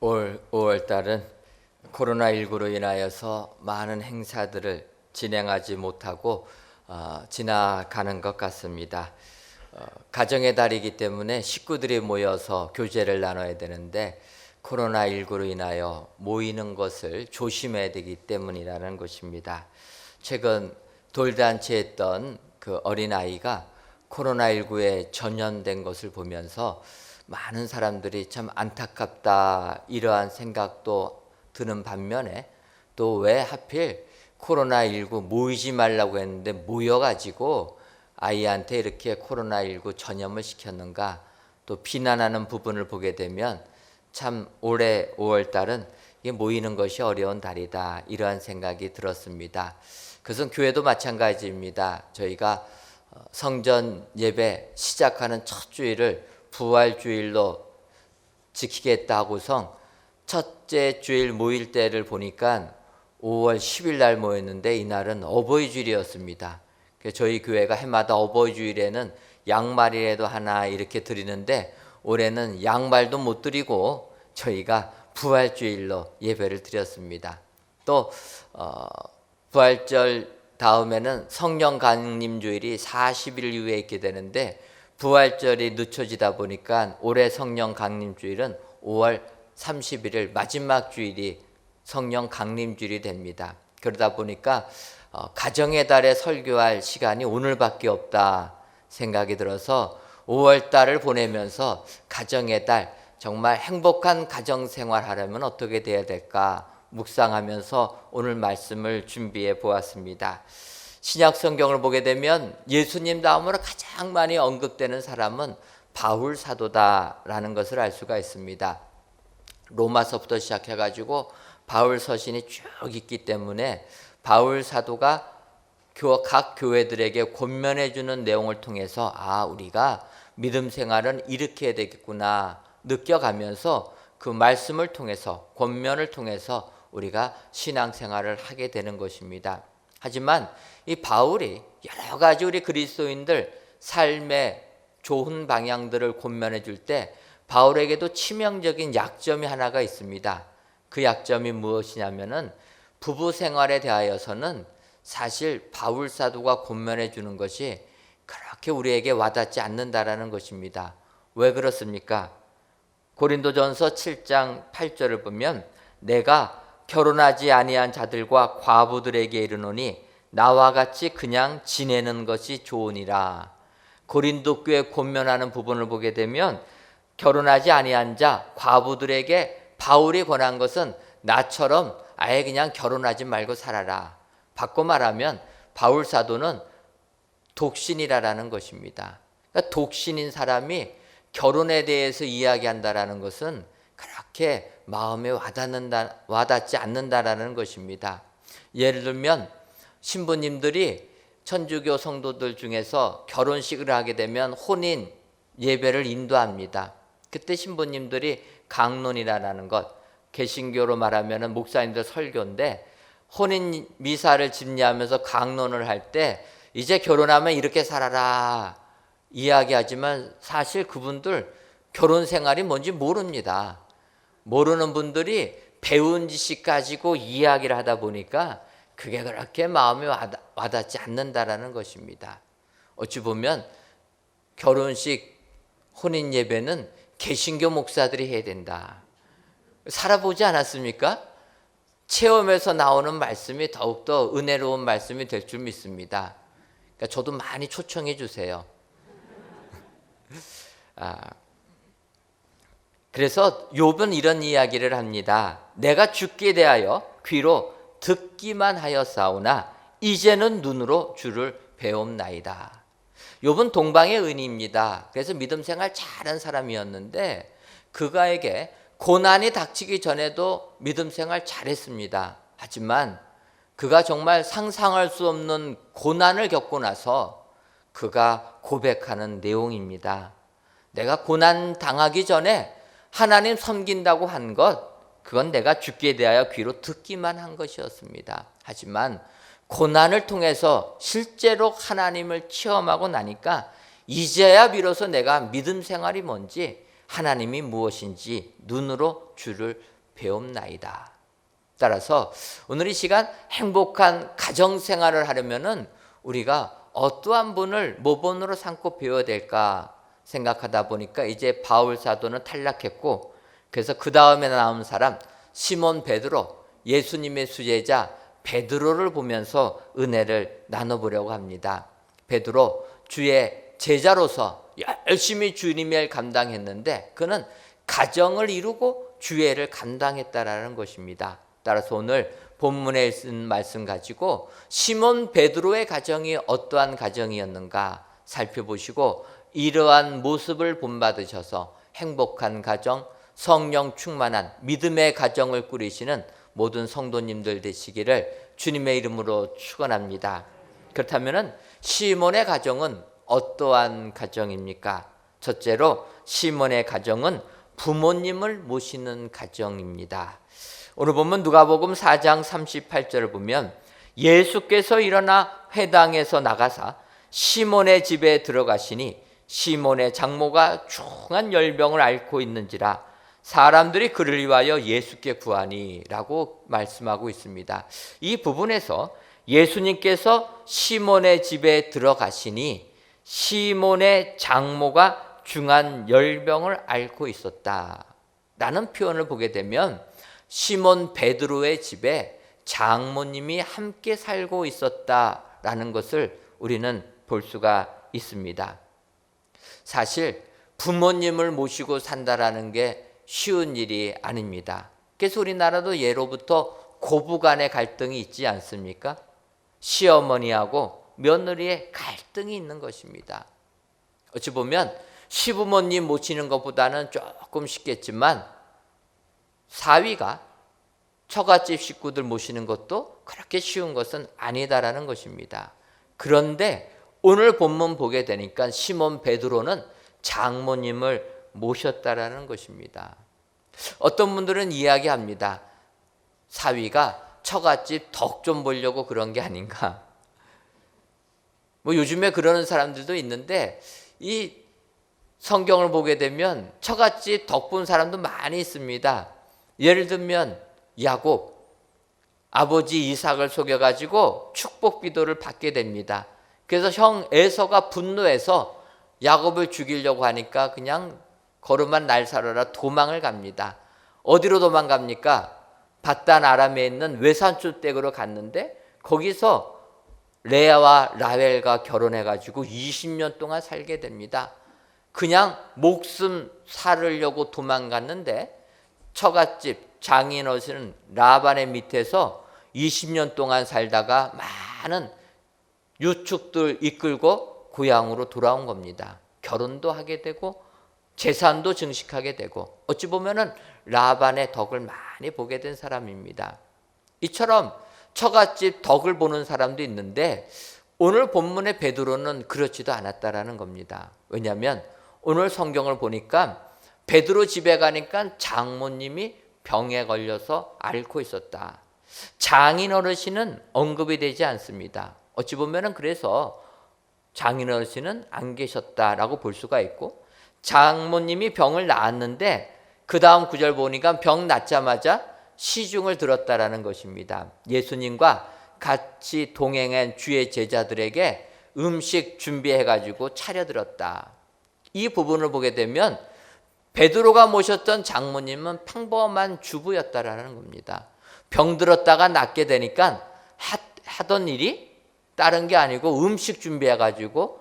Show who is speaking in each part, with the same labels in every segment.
Speaker 1: 올 5월 달은 코로나19로 인하여서 많은 행사들을 진행하지 못하고 지나가는 것 같습니다. 가정의 달이기 때문에 식구들이 모여서 교제를 나눠야 되는데 코로나19로 인하여 모이는 것을 조심해야 되기 때문이라는 것입니다. 최근 돌잔치했던 그 어린아이가 코로나19에 전염된 것을 보면서 많은 사람들이 참 안타깝다 이러한 생각도 드는 반면에 또 왜 하필 코로나19 모이지 말라고 했는데 모여가지고 아이한테 이렇게 코로나19 전염을 시켰는가 또 비난하는 부분을 보게 되면 참 올해 5월달은 이게 모이는 것이 어려운 달이다 이러한 생각이 들었습니다. 그것은 교회도 마찬가지입니다. 저희가 성전 예배 시작하는 첫 주일을 부활주일로 지키겠다 하고서 첫째 주일 모일 때를 보니까 5월 10일 날 모였는데 이날은 어버이주일이었습니다. 저희 교회가 해마다 어버이주일에는 양말이라도 하나 이렇게 드리는데 올해는 양말도 못 드리고 저희가 부활주일로 예배를 드렸습니다. 또 부활절 다음에는 성령 강림주일이 40일 이후에 있게 되는데 부활절이 늦춰지다 보니까 올해 성령 강림주일은 5월 31일 마지막 주일이 성령 강림주일이 됩니다. 그러다 보니까 가정의 달에 설교할 시간이 오늘밖에 없다 생각이 들어서 5월 달을 보내면서 가정의 달 정말 행복한 가정생활 하려면 어떻게 돼야 될까 묵상하면서 오늘 말씀을 준비해 보았습니다. 신약 성경을 보게 되면 예수님 다음으로 가장 많이 언급되는 사람은 바울 사도다라는 것을 알 수가 있습니다. 로마서부터 시작해가지고 바울 서신이 쭉 있기 때문에 바울 사도가 각 교회들에게 권면해 주는 내용을 통해서 우리가 믿음 생활은 이렇게 해야 되겠구나 느껴가면서 그 말씀을 통해서 권면을 통해서 우리가 신앙생활을 하게 되는 것입니다. 하지만 이 바울이 여러 가지 우리 그리스도인들 삶의 좋은 방향들을 권면해 줄 때 바울에게도 치명적인 약점이 하나가 있습니다. 그 약점이 무엇이냐면은 부부 생활에 대하여서는 사실 바울 사도가 권면해 주는 것이 그렇게 우리에게 와닿지 않는다라는 것입니다. 왜 그렇습니까? 고린도전서 7장 8절을 보면 내가 결혼하지 아니한 자들과 과부들에게 이르노니 나와 같이 그냥 지내는 것이 좋으니라. 고린도 교회 권면하는 부분을 보게 되면 결혼하지 아니한 자 과부들에게 바울이 권한 것은 나처럼 아예 그냥 결혼하지 말고 살아라. 바꿔 말하면 바울 사도는 독신이라는 것입니다. 그러니까 독신인 사람이 결혼에 대해서 이야기한다라는 것은 그렇게 마음에 와닿지 않는다라는 것입니다. 예를 들면 신부님들이 천주교 성도들 중에서 결혼식을 하게 되면 혼인 예배를 인도합니다. 그때 신부님들이 강론이라는 것, 개신교로 말하면 목사님들 설교인데 혼인 미사를 집례하면서 강론을 할 때 이제 결혼하면 이렇게 살아라 이야기하지만 사실 그분들 결혼 생활이 뭔지 모릅니다. 모르는 분들이 배운 지식 가지고 이야기를 하다 보니까 그게 그렇게 마음에 와닿지 않는다라는 것입니다. 어찌 보면 결혼식 혼인 예배는 개신교 목사들이 해야 된다. 살아보지 않았습니까? 체험에서 나오는 말씀이 더욱더 은혜로운 말씀이 될 줄 믿습니다. 그러니까 저도 많이 초청해 주세요. 그래서 욥은 이런 이야기를 합니다. 내가 죽기에 대하여 귀로 듣기만 하였사오나 이제는 눈으로 주를 배움나이다. 욥은 동방의 은인입니다. 그래서 믿음 생활 잘한 사람이었는데 그가에게 고난이 닥치기 전에도 믿음 생활 잘했습니다. 하지만 그가 정말 상상할 수 없는 고난을 겪고 나서 그가 고백하는 내용입니다. 내가 고난 당하기 전에 하나님 섬긴다고 한 것, 그건 내가 죽기에 대하여 귀로 듣기만 한 것이었습니다. 하지만 고난을 통해서 실제로 하나님을 체험하고 나니까 이제야 비로소 내가 믿음 생활이 뭔지 하나님이 무엇인지 눈으로 주를 배움나이다. 따라서 오늘 이 시간 행복한 가정생활을 하려면은 우리가 어떠한 분을 모본으로 삼고 배워야 될까 생각하다 보니까 이제 바울 사도는 탈락했고, 그래서 그 다음에 나온 사람 시몬 베드로, 예수님의 수제자 베드로를 보면서 은혜를 나눠보려고 합니다. 베드로 주의 제자로서 열심히 주님의 일 감당했는데 그는 가정을 이루고 주의를 감당했다라는 것입니다. 따라서 오늘 본문에 쓴 말씀 가지고 시몬 베드로의 가정이 어떠한 가정이었는가 살펴보시고, 이러한 모습을 본받으셔서 행복한 가정, 성령 충만한 믿음의 가정을 꾸리시는 모든 성도님들 되시기를 주님의 이름으로 축원합니다. 그렇다면 시몬의 가정은 어떠한 가정입니까? 첫째로 시몬의 가정은 부모님을 모시는 가정입니다. 오늘 보면 누가복음 4장 38절을 보면 예수께서 일어나 회당에서 나가사 시몬의 집에 들어가시니 시몬의 장모가 중한 열병을 앓고 있는지라 사람들이 그를 위하여 예수께 구하니 라고 말씀하고 있습니다. 이 부분에서 예수님께서 시몬의 집에 들어가시니 시몬의 장모가 중한 열병을 앓고 있었다 라는 표현을 보게 되면 시몬 베드로의 집에 장모님이 함께 살고 있었다라는 것을 우리는 볼 수가 있습니다. 사실 부모님을 모시고 산다라는 게 쉬운 일이 아닙니다. 그래서 우리나라도 예로부터 고부간의 갈등이 있지 않습니까? 시어머니하고 며느리의 갈등이 있는 것입니다. 어찌 보면 시부모님 모시는 것보다는 조금 쉽겠지만 사위가 처갓집 식구들 모시는 것도 그렇게 쉬운 것은 아니다라는 것입니다. 그런데 오늘 본문 보게 되니까 시몬 베드로는 장모님을 모셨다라는 것입니다. 어떤 분들은 이야기합니다. 사위가 처갓집 덕 좀 보려고 그런 게 아닌가. 요즘에 그러는 사람들도 있는데 이 성경을 보게 되면 처갓집 덕 본 사람도 많이 있습니다. 예를 들면 야곱, 아버지 이삭을 속여가지고 축복 기도를 받게 됩니다. 그래서 형 에서가 분노해서 야곱을 죽이려고 하니까 그냥 걸음만 날 살아라 도망을 갑니다. 어디로 도망갑니까? 바단 아람에 있는 외산촌 댁으로 갔는데 거기서 레아와 라헬과 결혼해가지고 20년 동안 살게 됩니다. 그냥 목숨 살으려고 도망갔는데 처갓집 장인어른 라반의 밑에서 20년 동안 살다가 많은 유축들 이끌고 고향으로 돌아온 겁니다. 결혼도 하게 되고 재산도 증식하게 되고 어찌 보면은 라반의 덕을 많이 보게 된 사람입니다. 이처럼 처갓집 덕을 보는 사람도 있는데 오늘 본문의 베드로는 그렇지도 않았다라는 겁니다. 왜냐하면 오늘 성경을 보니까 베드로 집에 가니까 장모님이 병에 걸려서 앓고 있었다. 장인 어르신은 언급이 되지 않습니다. 어찌 보면은 그래서 장인 어르신은 안 계셨다라고 볼 수가 있고, 장모님이 병을 낳았는데 그 다음 구절 보니까 병 낫자마자 시중을 들었다라는 것입니다. 예수님과 같이 동행한 주의 제자들에게 음식 준비해가지고 차려들었다. 이 부분을 보게 되면 베드로가 모셨던 장모님은 평범한 주부였다라는 겁니다. 병들었다가 낫게 되니까 하던 일이 다른 게 아니고 음식 준비해가지고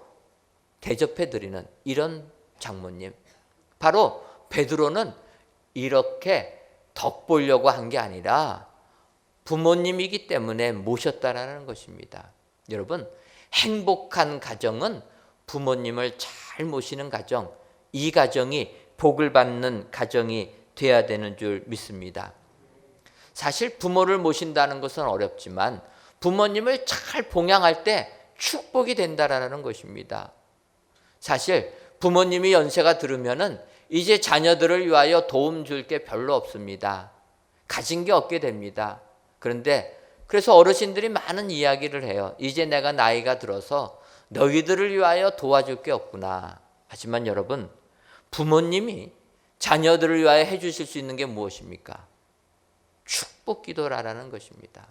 Speaker 1: 대접해드리는 이런 장모님. 바로 베드로는 이렇게 덕 보려고 한 게 아니라 부모님이기 때문에 모셨다라는 것입니다. 여러분, 행복한 가정은 부모님을 잘 모시는 가정, 이 가정이 복을 받는 가정이 돼야 되는 줄 믿습니다. 사실 부모를 모신다는 것은 어렵지만 부모님을 잘 봉양할 때 축복이 된다라는 것입니다. 사실 부모님이 연세가 들으면은 이제 자녀들을 위하여 도움 줄 게 별로 없습니다. 가진 게 없게 됩니다. 그래서 어르신들이 많은 이야기를 해요. 이제 내가 나이가 들어서 너희들을 위하여 도와줄 게 없구나. 하지만 여러분, 부모님이 자녀들을 위하여 해주실 수 있는 게 무엇입니까? 축복 기도라는 것입니다.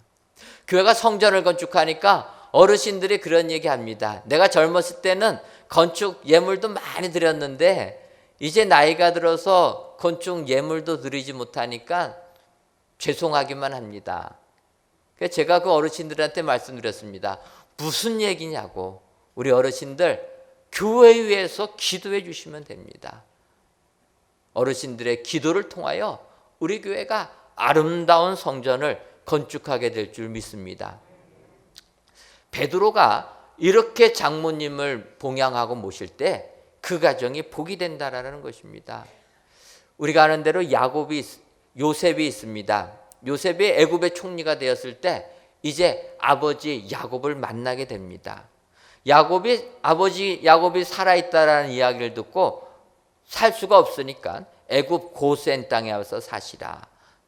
Speaker 1: 교회가 성전을 건축하니까 어르신들이 그런 얘기 합니다. 내가 젊었을 때는 건축 예물도 많이 드렸는데 이제 나이가 들어서 건축 예물도 드리지 못하니까 죄송하기만 합니다. 그래서 제가 그 어르신들한테 말씀드렸습니다. 무슨 얘기냐고. 우리 어르신들 교회 위해서 기도해 주시면 됩니다. 어르신들의 기도를 통하여 우리 교회가 아름다운 성전을 건축하게 될 줄 믿습니다. 베드로가 이렇게 장모님을 봉양하고 모실 때 그 가정이 복이 된다라는 것입니다. 우리가 아는 대로 요셉이 있습니다. 요셉이 애굽의 총리가 되었을 때 이제 아버지 야곱을 만나게 됩니다. 아버지 야곱이 살아있다라는 이야기를 듣고 살 수가 없으니까 애굽 고센 땅에 와서 사시라.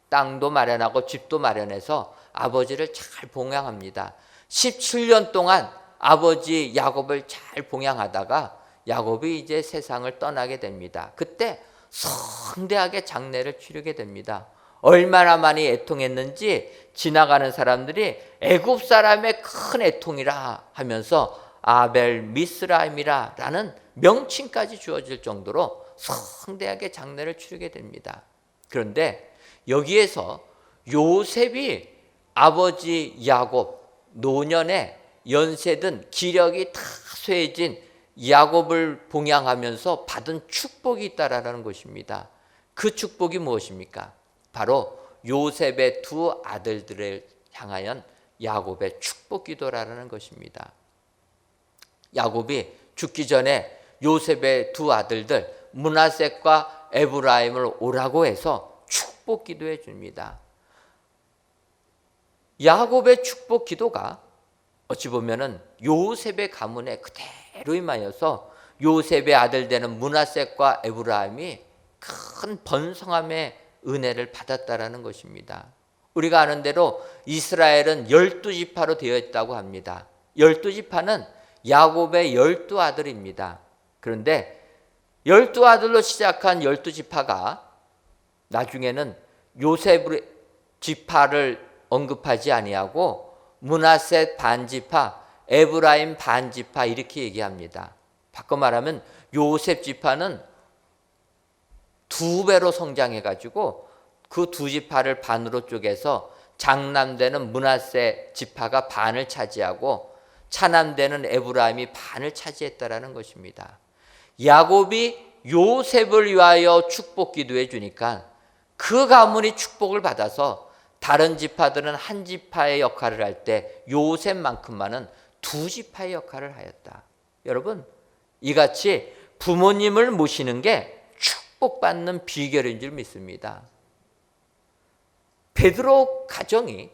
Speaker 1: 땅도 마련하고 집도 마련해서 아버지를 잘 봉양합니다. 17년 동안 아버지 야곱을 잘 봉양하다가 야곱이 이제 세상을 떠나게 됩니다. 그때 성대하게 장례를 치르게 됩니다. 얼마나 많이 애통했는지 지나가는 사람들이 애굽 사람의 큰 애통이라 하면서 아벨 미스라임이라 라는 명칭까지 주어질 정도로 성대하게 장례를 치르게 됩니다. 그런데 여기에서 요셉이 아버지 야곱 노년에 연세든 기력이 다 쇠해진 야곱을 봉양하면서 받은 축복이 있다라는 것입니다. 그 축복이 무엇입니까? 바로 요셉의 두 아들들을 향하여 야곱의 축복 기도라는 것입니다. 야곱이 죽기 전에 요셉의 두 아들들 므낫셋과 에브라임을 오라고 해서 축복 기도해 줍니다. 야곱의 축복 기도가 어찌 보면은 요셉의 가문에 그대로 임하여서 요셉의 아들 되는 므낫셋과 에브라임이 큰 번성함의 은혜를 받았다라는 것입니다. 우리가 아는 대로 이스라엘은 12지파로 되어 있다고 합니다. 12지파는 야곱의 12아들입니다. 그런데 12아들로 시작한 12지파가 나중에는 요셉의 지파를 언급하지 아니하고 므낫셋 반지파, 에브라임 반지파 이렇게 얘기합니다. 바꿔 말하면 요셉 지파는 2배로 성장해가지고 그 두 지파를 반으로 쪼개서 장남되는 므낫셋 지파가 반을 차지하고 차남되는 에브라임이 반을 차지했다라는 것입니다. 야곱이 요셉을 위하여 축복 기도해 주니까 그 가문이 축복을 받아서 다른 지파들은 한 지파의 역할을 할 때 요셉만큼만은 두 지파의 역할을 하였다. 여러분, 이같이 부모님을 모시는 게 축복받는 비결인 줄 믿습니다. 베드로 가정이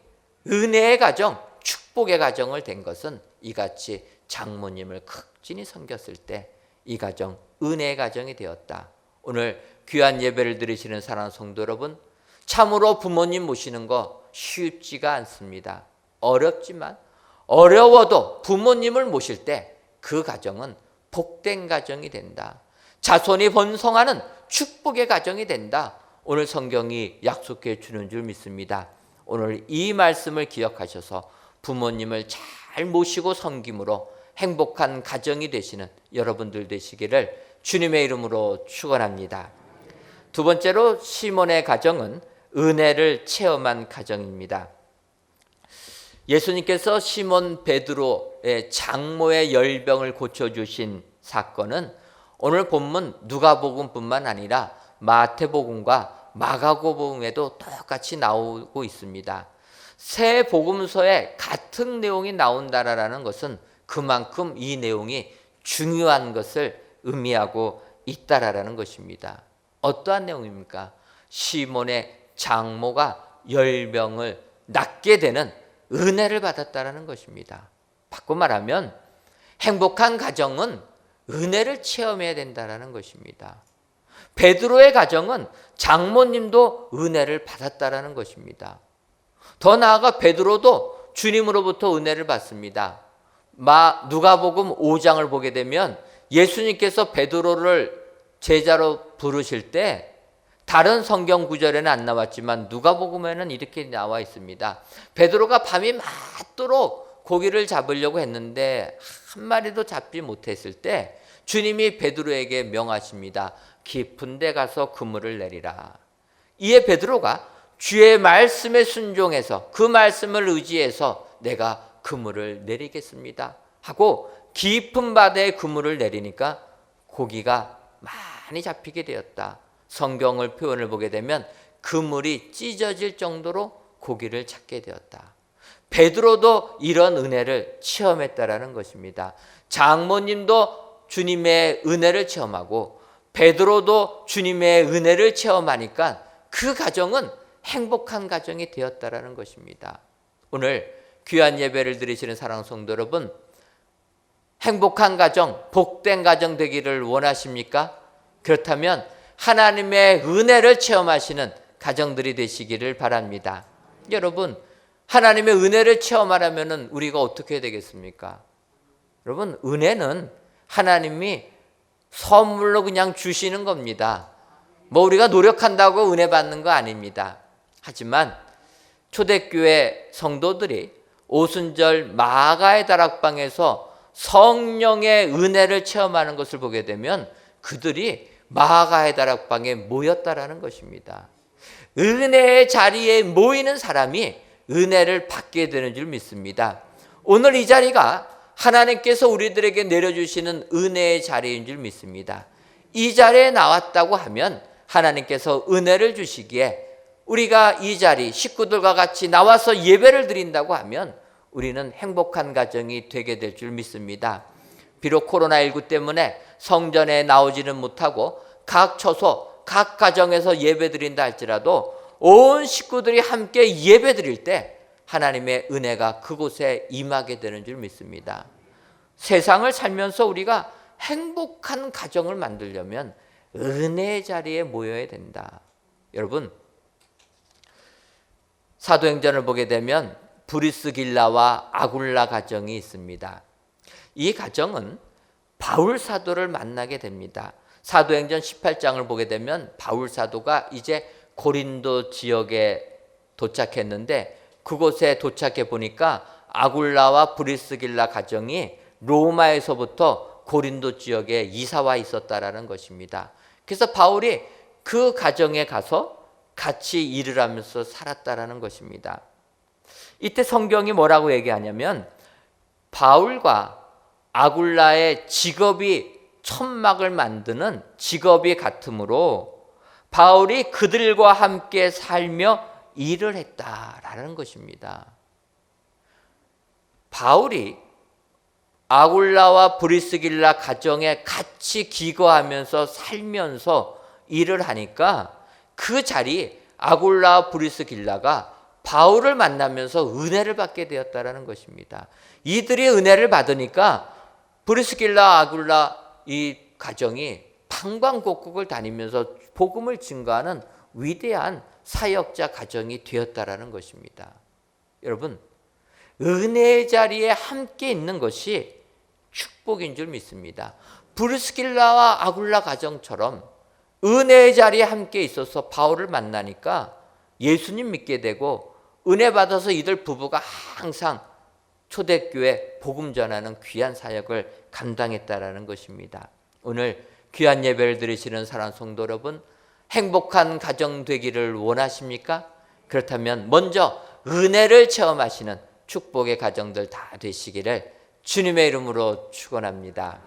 Speaker 1: 은혜의 가정, 축복의 가정을 된 것은 이같이 장모님을 극진히 섬겼을 때 이 가정, 은혜의 가정이 되었다. 오늘 귀한 예배를 드리시는 사랑하는 성도 여러분, 참으로 부모님 모시는 거 쉽지가 않습니다. 어렵지만 어려워도 부모님을 모실 때 그 가정은 복된 가정이 된다. 자손이 번성하는 축복의 가정이 된다. 오늘 성경이 약속해 주는 줄 믿습니다. 오늘 이 말씀을 기억하셔서 부모님을 잘 모시고 섬김으로 행복한 가정이 되시는 여러분들 되시기를 주님의 이름으로 축원합니다. 두 번째로 시몬의 가정은 은혜를 체험한 가정입니다. 예수님께서 시몬 베드로의 장모의 열병을 고쳐주신 사건은 오늘 본문 누가복음뿐만 아니라 마태복음과 마가복음에도 똑같이 나오고 있습니다. 세 복음서에 같은 내용이 나온다라는 것은 그만큼 이 내용이 중요한 것을 의미하고 있다라는 것입니다. 어떠한 내용입니까? 시몬의 장모가 열병을 낫게 되는 은혜를 받았다라는 것입니다. 바꿔 말하면 행복한 가정은 은혜를 체험해야 된다라는 것입니다. 베드로의 가정은 장모님도 은혜를 받았다라는 것입니다. 더 나아가 베드로도 주님으로부터 은혜를 받습니다. 누가복음 5장을 보게 되면 예수님께서 베드로를 제자로 부르실 때 다른 성경 구절에는 안 나왔지만 누가복음에는 이렇게 나와 있습니다. 베드로가 밤이 맞도록 고기를 잡으려고 했는데 한 마리도 잡지 못했을 때 주님이 베드로에게 명하십니다. 깊은 데 가서 그물을 내리라. 이에 베드로가 주의 말씀에 순종해서 그 말씀을 의지해서 내가 그물을 내리겠습니다 하고 깊은 바다에 그물을 내리니까 고기가 많이 잡히게 되었다. 성경을 표현을 보게 되면 그물이 찢어질 정도로 고기를 찾게 되었다. 베드로도 이런 은혜를 체험했다라는 것입니다. 장모님도 주님의 은혜를 체험하고 베드로도 주님의 은혜를 체험하니까 그 가정은 행복한 가정이 되었다라는 것입니다. 오늘 귀한 예배를 드리시는 사랑하는 성도 여러분, 행복한 가정, 복된 가정 되기를 원하십니까? 그렇다면 하나님의 은혜를 체험하시는 가정들이 되시기를 바랍니다. 여러분, 하나님의 은혜를 체험하려면 우리가 어떻게 해야 되겠습니까? 여러분, 은혜는 하나님이 선물로 그냥 주시는 겁니다. 뭐 우리가 노력한다고 은혜 받는 거 아닙니다. 하지만 초대교회 성도들이 오순절 마가의 다락방에서 성령의 은혜를 체험하는 것을 보게 되면 그들이 마가의 다락방에 모였다라는 것입니다. 은혜의 자리에 모이는 사람이 은혜를 받게 되는 줄 믿습니다. 오늘 이 자리가 하나님께서 우리들에게 내려주시는 은혜의 자리인 줄 믿습니다. 이 자리에 나왔다고 하면 하나님께서 은혜를 주시기에 우리가 이 자리 식구들과 같이 나와서 예배를 드린다고 하면 우리는 행복한 가정이 되게 될 줄 믿습니다. 비록 코로나19 때문에 성전에 나오지는 못하고 각 처소, 각 가정에서 예배 드린다 할지라도 온 식구들이 함께 예배 드릴 때 하나님의 은혜가 그곳에 임하게 되는 줄 믿습니다. 세상을 살면서 우리가 행복한 가정을 만들려면 은혜의 자리에 모여야 된다. 여러분, 사도행전을 보게 되면 브리스길라와 아굴라 가정이 있습니다. 이 가정은 바울 사도를 만나게 됩니다. 사도행전 18장을 보게 되면 바울 사도가 이제 고린도 지역에 도착했는데 그곳에 도착해 보니까 아굴라와 브리스길라 가정이 로마에서부터 고린도 지역에 이사와 있었다라는 것입니다. 그래서 바울이 그 가정에 가서 같이 일을 하면서 살았다라는 것입니다. 이때 성경이 뭐라고 얘기하냐면 바울과 아굴라의 직업이 천막을 만드는 직업이 같으므로 바울이 그들과 함께 살며 일을 했다라는 것입니다. 바울이 아굴라와 브리스길라 가정에 같이 기거하면서 살면서 일을 하니까 그 자리 아굴라와 브리스길라가 바울을 만나면서 은혜를 받게 되었다라는 것입니다. 이들이 은혜를 받으니까 브리스길라 아굴라 이 가정이 방방곡곡을 다니면서 복음을 증거하는 위대한 사역자 가정이 되었다라는 것입니다. 여러분, 은혜의 자리에 함께 있는 것이 축복인 줄 믿습니다. 브리스길라와 아굴라 가정처럼 은혜의 자리에 함께 있어서 바울을 만나니까 예수님 믿게 되고 은혜 받아서 이들 부부가 항상 초대교회 복음 전하는 귀한 사역을 감당했다라는 것입니다. 오늘 귀한 예배를 드리시는 사랑하는 성도 여러분, 행복한 가정 되기를 원하십니까? 그렇다면 먼저 은혜를 체험하시는 축복의 가정들 다 되시기를 주님의 이름으로 축원합니다.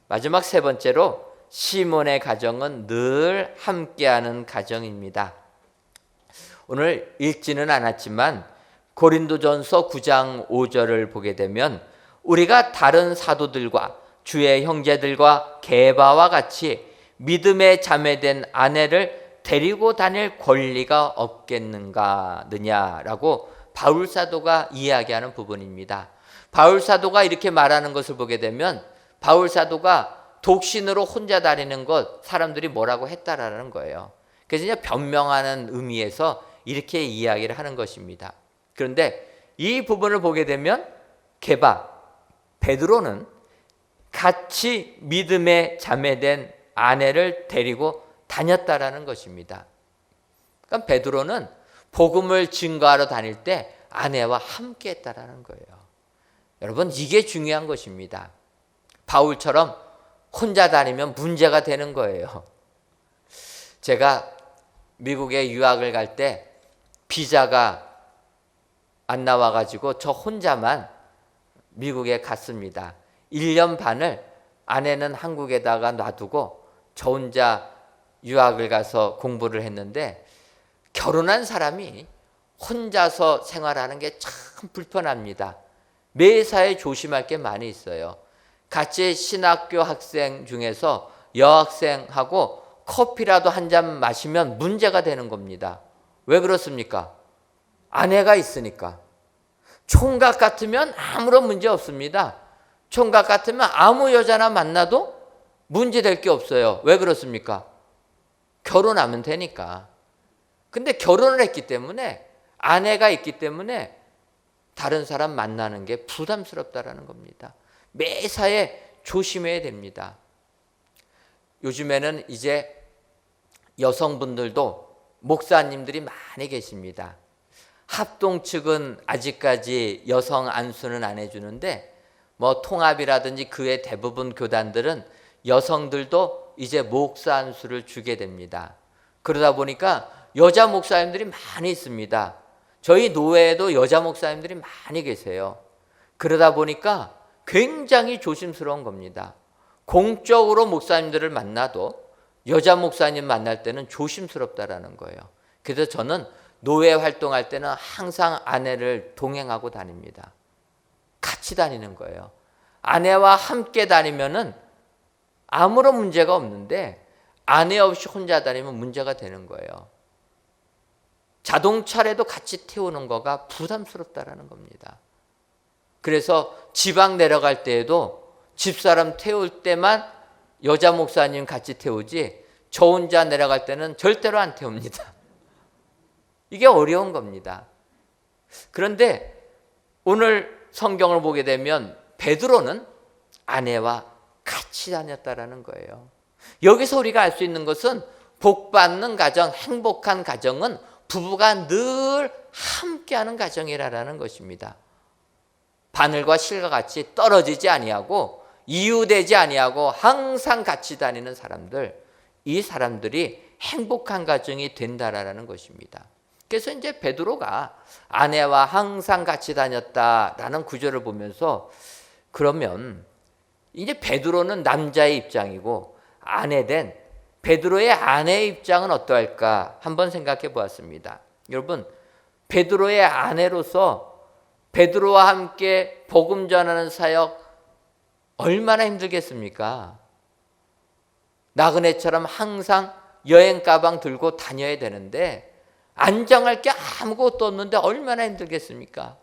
Speaker 1: 마지막 세 번째로 시몬의 가정은 늘 함께하는 가정입니다. 오늘 읽지는 않았지만 고린도전서 9장 5절을 보게 되면 우리가 다른 사도들과 주의 형제들과 게바와 같이 믿음에 자매된 아내를 데리고 다닐 권리가 없겠는가 느냐라고 바울 사도가 이야기하는 부분입니다. 바울 사도가 이렇게 말하는 것을 보게 되면 바울 사도가 독신으로 혼자 다니는 것 사람들이 뭐라고 했다라는 거예요. 그래서 이제 변명하는 의미에서 이렇게 이야기를 하는 것입니다. 그런데 이 부분을 보게 되면 게바, 베드로는 같이 믿음에 자매된 아내를 데리고 다녔다라는 것입니다. 그러니까 베드로는 복음을 증거하러 다닐 때 아내와 함께 했다라는 거예요. 여러분, 이게 중요한 것입니다. 바울처럼 혼자 다니면 문제가 되는 거예요. 제가 미국에 유학을 갈 때 비자가 안 나와가지고 저 혼자만 미국에 갔습니다. 1년 반을 아내는 한국에다가 놔두고 저 혼자 유학을 가서 공부를 했는데, 결혼한 사람이 혼자서 생활하는 게 참 불편합니다. 매사에 조심할 게 많이 있어요. 같이 신학교 학생 중에서 여학생하고 커피라도 한 잔 마시면 문제가 되는 겁니다. 왜 그렇습니까? 아내가 있으니까. 총각 같으면 아무런 문제 없습니다. 총각 같으면 아무 여자나 만나도 문제 될 게 없어요. 왜 그렇습니까? 결혼하면 되니까. 근데 결혼을 했기 때문에, 아내가 있기 때문에 다른 사람 만나는 게 부담스럽다라는 겁니다. 매사에 조심해야 됩니다. 요즘에는 이제 여성분들도 목사님들이 많이 계십니다. 합동 측은 아직까지 여성 안수는 안 해주는데, 뭐 통합이라든지 그의 대부분 교단들은 여성들도 이제 목사 안수를 주게 됩니다. 그러다 보니까 여자 목사님들이 많이 있습니다. 저희 노회에도 여자 목사님들이 많이 계세요. 그러다 보니까 굉장히 조심스러운 겁니다. 공적으로 목사님들을 만나도 여자 목사님 만날 때는 조심스럽다라는 거예요. 그래서 저는 노회 활동할 때는 항상 아내를 동행하고 다닙니다. 같이 다니는 거예요. 아내와 함께 다니면은 아무런 문제가 없는데, 아내 없이 혼자 다니면 문제가 되는 거예요. 자동차라도 같이 태우는 거가 부담스럽다라는 겁니다. 그래서 지방 내려갈 때에도 집사람 태울 때만 여자 목사님 같이 태우지, 저 혼자 내려갈 때는 절대로 안 태웁니다. 이게 어려운 겁니다. 그런데 오늘 성경을 보게 되면 베드로는 아내와 같이 다녔다라는 거예요. 여기서 우리가 알 수 있는 것은, 복받는 가정, 행복한 가정은 부부가 늘 함께하는 가정이라는 것입니다. 바늘과 실과 같이 떨어지지 아니하고 이유되지 아니하고 항상 같이 다니는 사람들, 이 사람들이 행복한 가정이 된다라는 것입니다. 그래서 이제 베드로가 아내와 항상 같이 다녔다라는 구절을 보면서, 그러면 이제 베드로는 남자의 입장이고 아내된 베드로의 아내의 입장은 어떠할까 한번 생각해 보았습니다. 여러분, 베드로의 아내로서 베드로와 함께 복음 전하는 사역 얼마나 힘들겠습니까? 나그네처럼 항상 여행 가방 들고 다녀야 되는데 안정할 게 아무것도 없는데 얼마나 힘들겠습니까?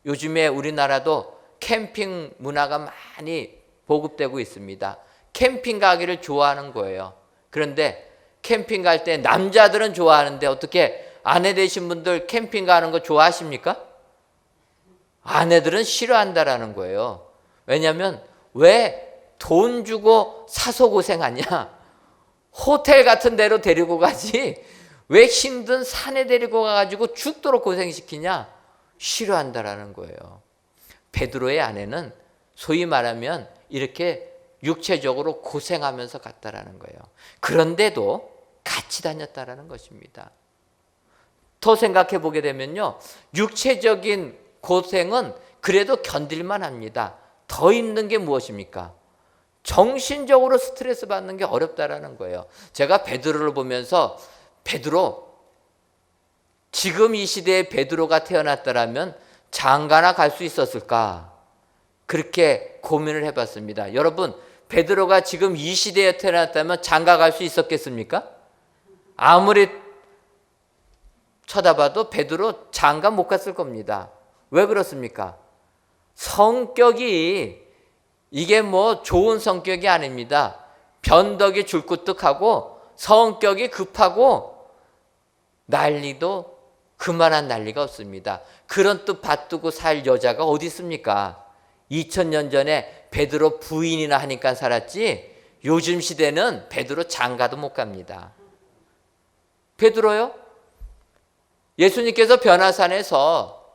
Speaker 1: 요즘에 우리나라도 캠핑 문화가 많이 보급되고 있습니다. 캠핑 가기를 좋아하는 거예요. 그런데 캠핑 갈 때 남자들은 좋아하는데 어떻게 아내 되신 분들 캠핑 가는 거 좋아하십니까? 아내들은 싫어한다라는 거예요. 왜냐하면 왜 돈 주고 사서 고생하냐? 호텔 같은 데로 데리고 가지 왜 힘든 산에 데리고 가가지고 죽도록 고생시키냐? 싫어한다라는 거예요. 베드로의 아내는 소위 말하면 이렇게 육체적으로 고생하면서 갔다라는 거예요. 그런데도 같이 다녔다라는 것입니다. 더 생각해 보게 되면요, 육체적인 고생은 그래도 견딜만 합니다. 더 힘든 게 무엇입니까? 정신적으로 스트레스 받는 게 어렵다라는 거예요. 제가 베드로를 보면서, 베드로, 지금 이 시대에 베드로가 태어났더라면 장가나 갈 수 있었을까? 그렇게 고민을 해봤습니다. 여러분, 베드로가 지금 이 시대에 태어났다면 장가 갈 수 있었겠습니까? 아무리 쳐다봐도 베드로 장가 못 갔을 겁니다. 왜 그렇습니까? 성격이, 이게 뭐 좋은 성격이 아닙니다. 변덕이 줄구뚝하고 성격이 급하고 난리도 그만한 난리가 없습니다. 그런 뜻 받들고 살 여자가 어디 있습니까? 2000년 전에 베드로 부인이나 하니까 살았지, 요즘 시대는 베드로 장가도 못 갑니다. 베드로요? 예수님께서 변화산에서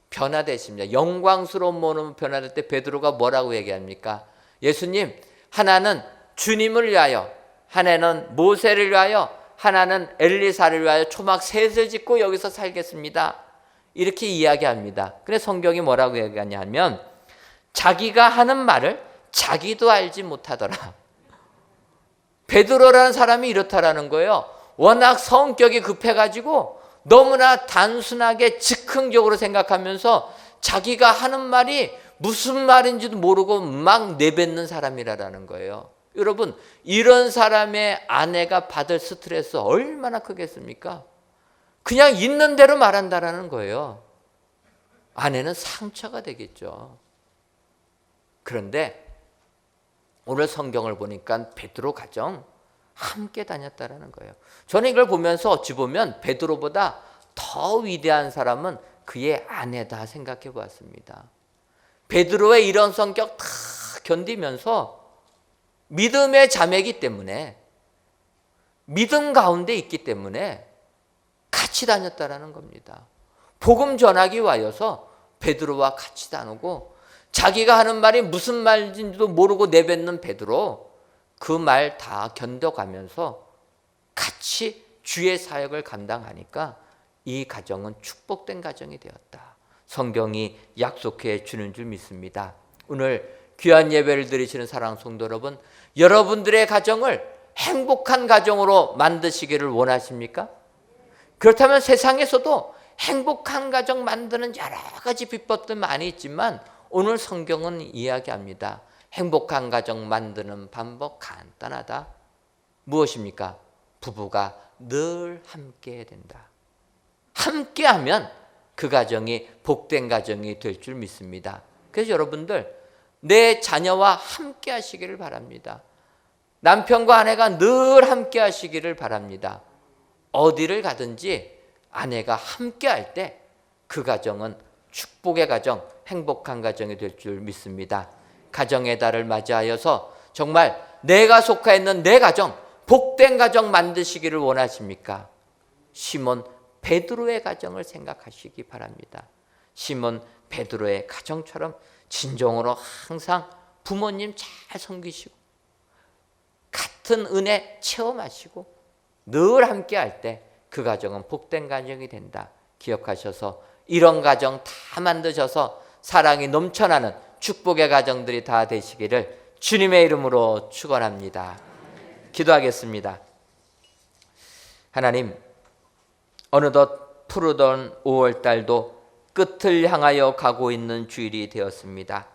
Speaker 1: 변화되십니다. 영광스러운 몸으로 변화될 때 베드로가 뭐라고 얘기합니까? 예수님, 하나는 주님을 위하여, 하나는 모세를 위하여, 하나는 엘리사를 위하여 초막 셋을 짓고 여기서 살겠습니다. 이렇게 이야기합니다. 그래서 성경이 뭐라고 얘기하냐면 자기가 하는 말을 자기도 알지 못하더라. 베드로라는 사람이 이렇다라는 거예요. 워낙 성격이 급해가지고 너무나 단순하게 즉흥적으로 생각하면서 자기가 하는 말이 무슨 말인지도 모르고 막 내뱉는 사람이라는 거예요. 여러분, 이런 사람의 아내가 받을 스트레스 얼마나 크겠습니까? 그냥 있는 대로 말한다라는 거예요. 아내는 상처가 되겠죠. 그런데 오늘 성경을 보니까 베드로 가정 함께 다녔다라는 거예요. 저는 이걸 보면서 어찌 보면 베드로보다 더 위대한 사람은 그의 아내다 생각해 보았습니다. 베드로의 이런 성격 다 견디면서 믿음의 자매이기 때문에, 믿음 가운데 있기 때문에 같이 다녔다라는 겁니다. 복음 전하기 위하여서 베드로와 같이 다니고, 자기가 하는 말이 무슨 말인지도 모르고 내뱉는 베드로, 그 말 다 견뎌가면서 같이 주의 사역을 감당하니까 이 가정은 축복된 가정이 되었다. 성경이 약속해 주는 줄 믿습니다. 오늘 귀한 예배를 드리시는 사랑하는 성도 여러분, 여러분들의 가정을 행복한 가정으로 만드시기를 원하십니까? 그렇다면 세상에서도 행복한 가정 만드는 여러 가지 비법들 많이 있지만 오늘 성경은 이야기합니다. 행복한 가정 만드는 방법 간단하다. 무엇입니까? 부부가 늘 함께 된다. 함께하면 그 가정이 복된 가정이 될 줄 믿습니다. 그래서 여러분들, 내 자녀와 함께 하시기를 바랍니다. 남편과 아내가 늘 함께 하시기를 바랍니다. 어디를 가든지 아내가 함께 할 때 그 가정은 축복의 가정, 행복한 가정이 될 줄 믿습니다. 가정의 달을 맞이하여서 정말 내가 속해 있는 내 가정, 복된 가정 만드시기를 원하십니까? 시몬 베드로의 가정을 생각하시기 바랍니다. 시몬 베드로의 가정처럼 진정으로 항상 부모님 잘 섬기시고 같은 은혜 체험하시고 늘 함께 할 때 그 가정은 복된 가정이 된다. 기억하셔서 이런 가정 다 만드셔서 사랑이 넘쳐나는 축복의 가정들이 다 되시기를 주님의 이름으로 축원합니다. 기도하겠습니다. 하나님, 어느덧 푸르던 5월달도 끝을 향하여 가고 있는 주일이 되었습니다.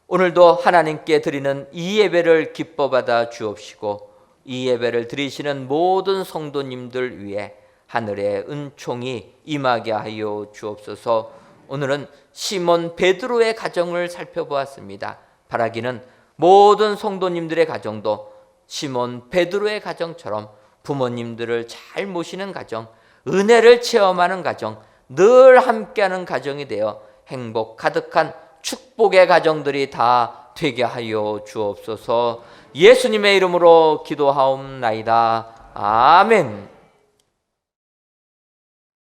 Speaker 1: 오늘도 하나님께 드리는 이 예배를 기뻐 받아 주옵시고 이 예배를 드리시는 모든 성도님들 위해 하늘의 은총이 임하게 하여 주옵소서. 오늘은 시몬 베드로의 가정을 살펴보았습니다. 바라기는 모든 성도님들의 가정도 시몬 베드로의 가정처럼 부모님들을 잘 모시는 가정, 은혜를 체험하는 가정, 늘 함께하는 가정이 되어 행복 가득한 축복의 가정들이 다 되게 하여 주옵소서. 예수님의 이름으로 기도하옵나이다. 아멘.